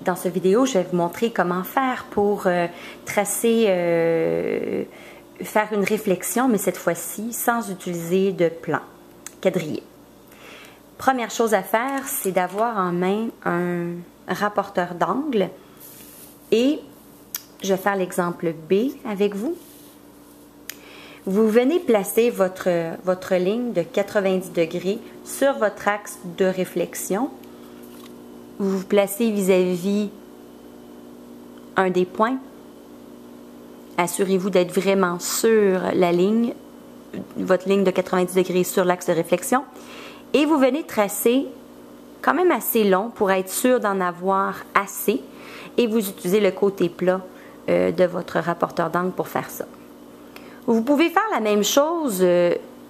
dans cette vidéo, je vais vous montrer comment faire pour tracer, faire une réflexion, mais cette fois-ci sans utiliser de plan quadrillé. Première chose à faire, c'est d'avoir en main un rapporteur d'angle et je vais faire l'exemple B avec vous. Vous venez placer votre ligne de 90 degrés sur votre axe de réflexion. Vous vous placez vis-à-vis un des points. Assurez-vous d'être vraiment sur la ligne, votre ligne de 90 degrés sur l'axe de réflexion. Et vous venez tracer quand même assez long pour être sûr d'en avoir assez. Et vous utilisez le côté plat de votre rapporteur d'angle pour faire ça. Vous pouvez faire la même chose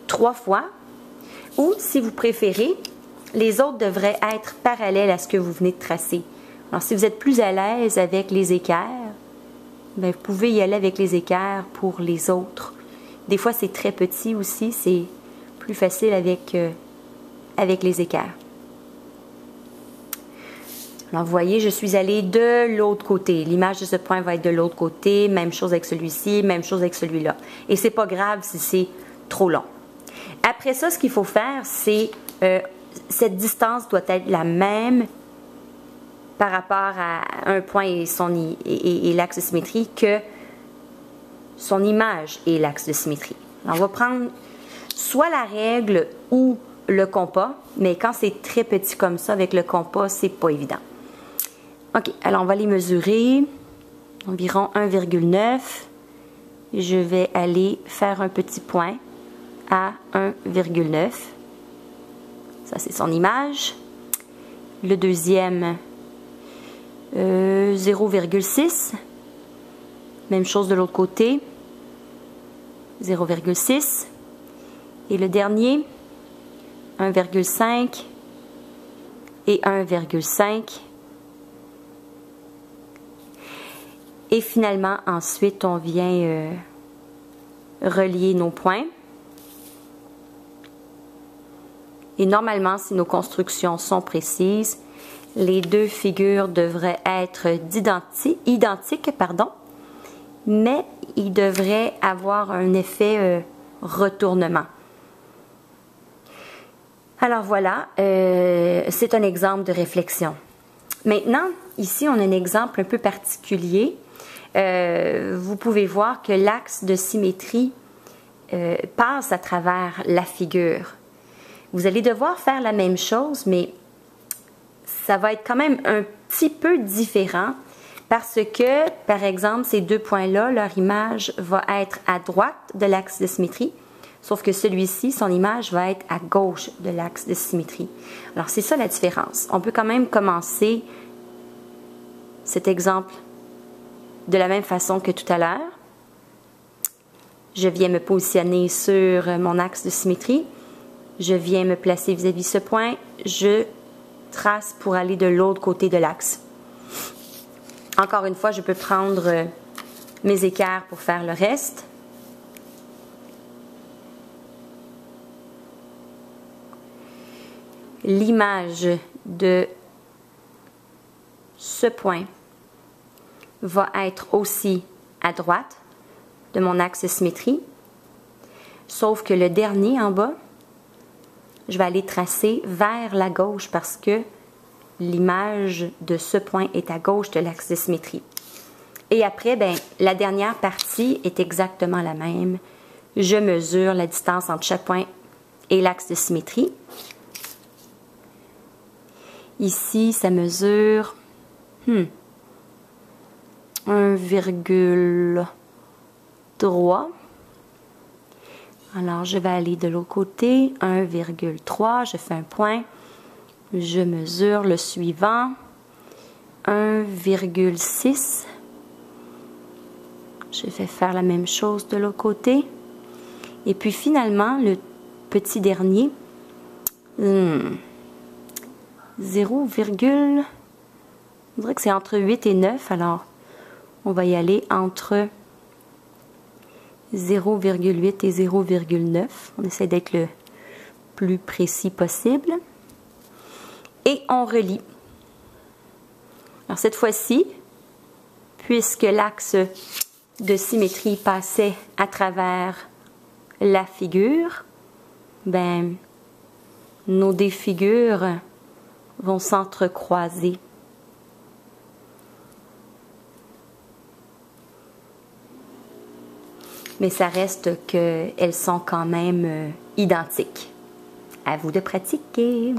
3 fois ou, si vous préférez, les autres devraient être parallèles à ce que vous venez de tracer. Alors, si vous êtes plus à l'aise avec les équerres, bien, vous pouvez y aller avec les équerres pour les autres. Des fois, c'est très petit aussi, c'est plus facile avec les équerres. Alors, vous voyez, je suis allée de l'autre côté. L'image de ce point va être de l'autre côté. Même chose avec celui-ci, même chose avec celui-là. Et c'est pas grave si c'est trop long. Après ça, ce qu'il faut faire, c'est... cette distance doit être la même par rapport à un point et l'axe de symétrie que son image et l'axe de symétrie. Alors, on va prendre soit la règle ou le compas, mais quand c'est très petit comme ça, avec le compas, c'est pas évident. OK, alors on va les mesurer. Environ 1,9. Je vais aller faire un petit point à 1,9. Ça, c'est son image. Le deuxième, 0,6. Même chose de l'autre côté. 0,6. Et le dernier, 1,5 et 1,5. Et finalement, ensuite, on vient relier nos points. Et normalement, si nos constructions sont précises, les deux figures devraient être identiques, mais ils devraient avoir un effet retournement. Alors voilà, c'est un exemple de réflexion. Maintenant, ici, on a un exemple un peu particulier. Vous pouvez voir que l'axe de symétrie passe à travers la figure. Vous allez devoir faire la même chose, mais ça va être quand même un petit peu différent parce que, par exemple, ces deux points-là, leur image va être à droite de l'axe de symétrie, sauf que celui-ci, son image va être à gauche de l'axe de symétrie. Alors, c'est ça la différence. On peut quand même commencer cet exemple de la même façon que tout à l'heure. Je viens me positionner sur mon axe de symétrie. Je viens me placer vis-à-vis ce point. Je trace pour aller de l'autre côté de l'axe. Encore une fois, je peux prendre mes équerres pour faire le reste. L'image de ce point va être aussi à droite de mon axe de symétrie, sauf que le dernier en bas, je vais aller tracer vers la gauche parce que l'image de ce point est à gauche de l'axe de symétrie. Et après, ben, la dernière partie est exactement la même. Je mesure la distance entre chaque point et l'axe de symétrie. Ici, ça mesure 1,3. Alors, je vais aller de l'autre côté, 1,3, je fais un point, je mesure le suivant, 1,6. Je vais faire la même chose de l'autre côté. Et puis finalement, le petit dernier, 0, on dirait que c'est entre 8 et 9, alors on va y aller entre 0,8 et 0,9. On essaie d'être le plus précis possible. Et on relie. Alors cette fois-ci, puisque l'axe de symétrie passait à travers la figure, ben, nos deux figures vont s'entrecroiser. Mais ça reste qu'elles sont quand même identiques. À vous de pratiquer.